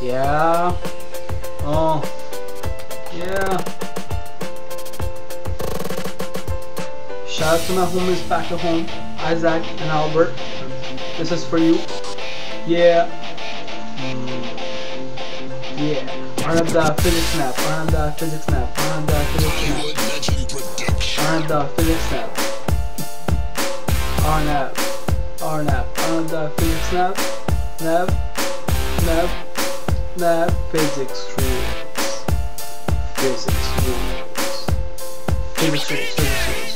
Yeah. Oh. Yeah. Shout out to my homies back at home, Isaac and Albert. This is for you. Yeah. Yeah. Arnab the physics snap. Arnab the physics snap. Arnab the physics snap. Arnab the physics snap. Arnab. Arnab. Arnab the physics snap. Nab. Nab. Nab. Physics rules. Physics rules. Physics rules.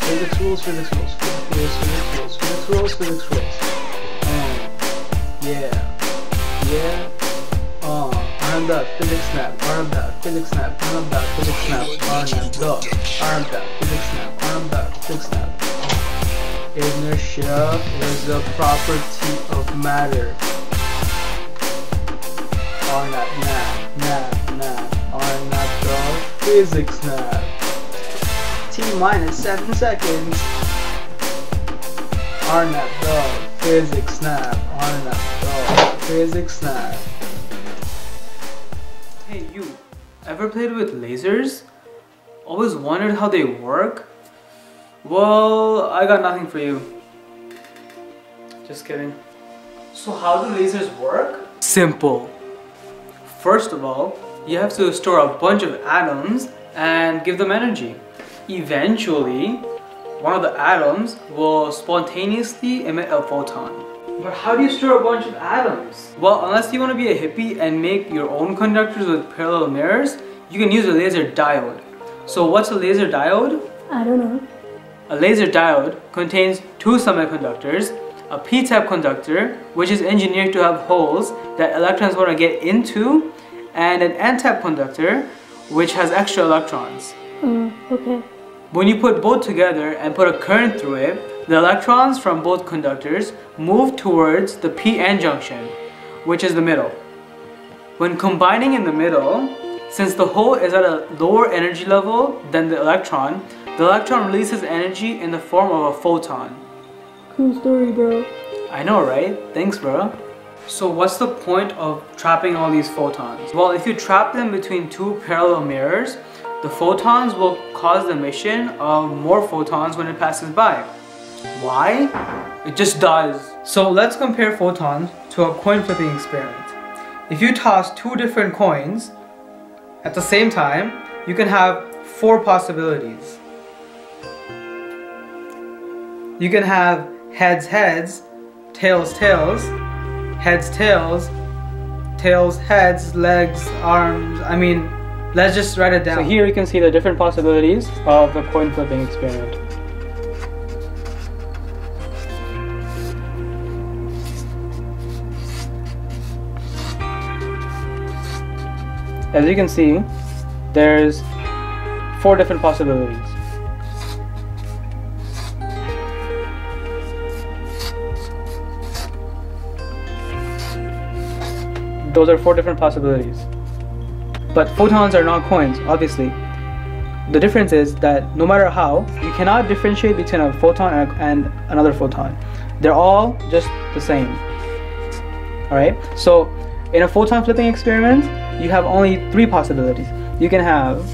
Physics rules. Physics rules. Physics rules. Physics rules. Yeah. Yeah. Arnab the physics snap. Arnab the physics snap. Arnab the physics snap. Arnab the. Arnab the physics snap. Arnab the physics snap. Inertia is a property of matter. Arnab, nab. Arnab the physics snap. T-7 seconds. Arnab the physics snap. Arnab the physics snap. Hey you, ever played with lasers? Always wondered how they work? Well, I got nothing for you. Just kidding. So how do lasers work? Simple. First of all, you have to store a bunch of atoms and give them energy. Eventually, one of the atoms will spontaneously emit a photon. But how do you store a bunch of atoms? Well, unless you want to be a hippie and make your own conductors with parallel mirrors, you can use a laser diode. So what's a laser diode? I don't know. A laser diode contains two semiconductors, a p-type conductor, which is engineered to have holes that electrons want to get into, and an n-type conductor, which has extra electrons. Okay. When you put both together and put a current through it, the electrons from both conductors move towards the p-n junction, which is the middle. When combining in the middle, since the hole is at a lower energy level than the electron releases energy in the form of a photon. Cool story, bro. I know, right? Thanks, bro. So what's the point of trapping all these photons? Well, if you trap them between two parallel mirrors, the photons will cause the emission of more photons when it passes by. Why? It just does. So let's compare photons to a coin flipping experiment. If you toss two different coins at the same time, you can have 4 possibilities. You can have heads, heads, tails, tails, heads, tails, tails, heads, legs, arms. I mean, let's just write it down. So here you can see the different possibilities of the coin flipping experiment. As you can see, there's 4 different possibilities. Those are 4 different possibilities. But photons are not coins, obviously. The difference is that no matter how, you cannot differentiate between a photon and another photon. They're all just the same. Alright? So, in a photon flipping experiment, you have only 3 possibilities. You can have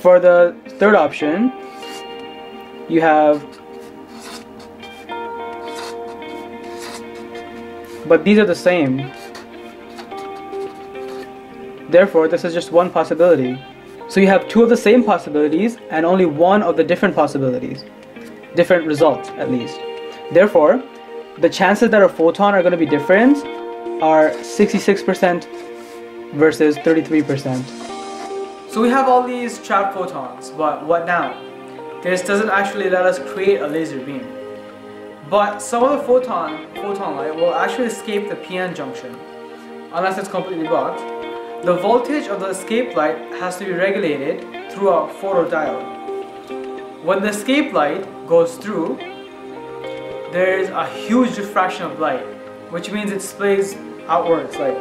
for the third option, you have, but these are the same. Therefore, this is just one possibility. So you have 2 of the same possibilities and only 1 of the different possibilities. Different results, at least. Therefore, the chances that a photon are going to be different are 66% versus 33%. So we have all these trapped photons, but what now? This doesn't actually let us create a laser beam. But some of the photon light will actually escape the p-n junction, unless it's completely blocked. The voltage of the escape light has to be regulated through a photodiode. When the escape light goes through, there is a huge diffraction of light, which means it splays outwards like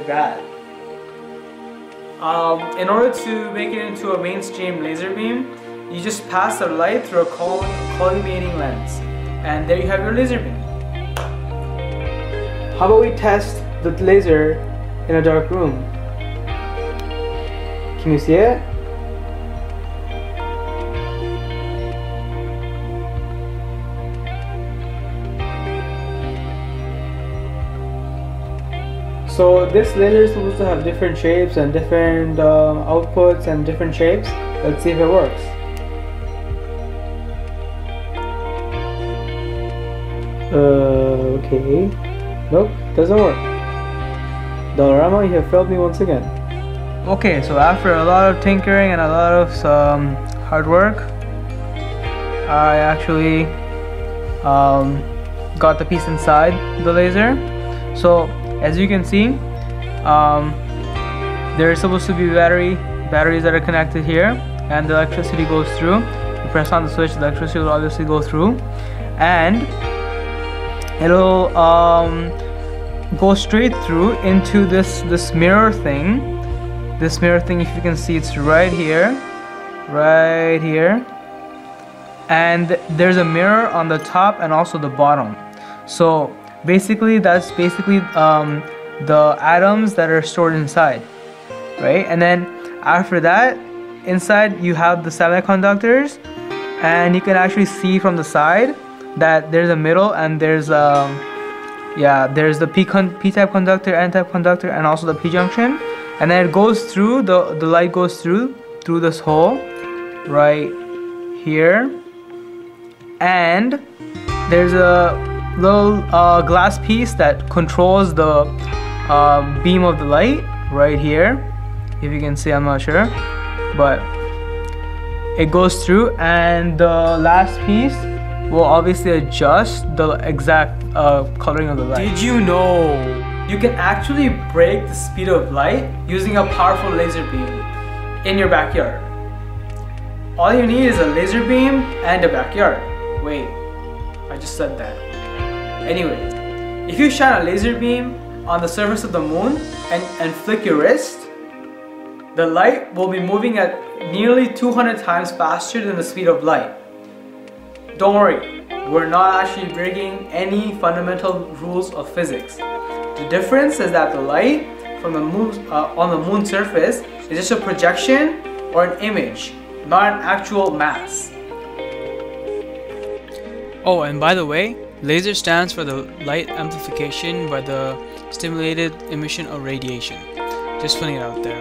that. In order to make it into a mainstream laser beam, you just pass the light through a collimating lens, and there you have your laser beam. How about we test the laser in a dark room? Can you see it? So this laser is supposed to have different shapes and different outputs and different shapes. Let's see if it works. Okay. Nope, doesn't work. Dollarama, you have failed me once again. Okay, so after a lot of tinkering and a lot of hard work, I actually got the piece inside the laser. So as you can see, there's supposed to be batteries that are connected here, and the electricity goes through. You press on the switch, the electricity will obviously go through, and it'll go straight through into this mirror thing. This mirror thing, if you can see, it's right here, and there's a mirror on the top and also the bottom. So basically that's the atoms that are stored inside, right? And then after that, inside you have the semiconductors, and you can actually see from the side that there's a middle, and there's there's the p-type conductor, n-type conductor, and also the p-junction, and then it goes through, the light goes through this hole right here, and there's a little glass piece that controls the beam of the light right here. If you can see, I'm not sure, but it goes through, and the last piece will obviously adjust the exact coloring of the light. Did you know you can actually break the speed of light using a powerful laser beam in your backyard? All you need is a laser beam and a backyard. Wait, I just said that. Anyways, if you shine a laser beam on the surface of the moon and flick your wrist, the light will be moving at nearly 200 times faster than the speed of light. Don't worry, we're not actually breaking any fundamental rules of physics. The difference is that the light from the moon on the moon's surface is just a projection or an image, not an actual mass. Oh, and by the way, LASER stands for the light amplification by the stimulated emission of radiation. Just putting it out there.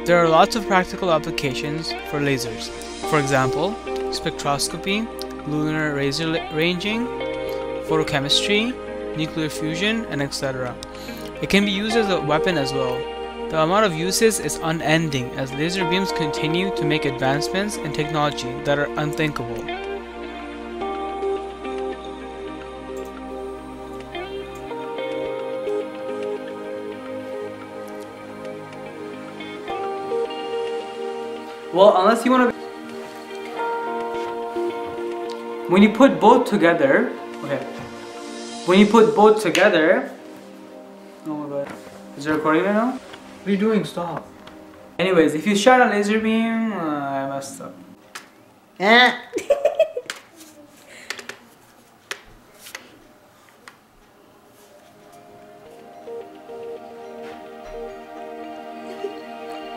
There are lots of practical applications for lasers. For example, spectroscopy, lunar laser ranging, photochemistry, nuclear fusion, and etc. It can be used as a weapon as well. The amount of uses is unending as laser beams continue to make advancements in technology that are unthinkable. Well, unless you want to... When you put both together... Okay. When you put both together... Oh my god. Is it recording right now? What are you doing? Stop. Anyways, if you shot a laser beam... I messed up.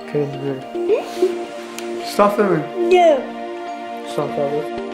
Okay, this is weird. Stop filming. No. Stop filming.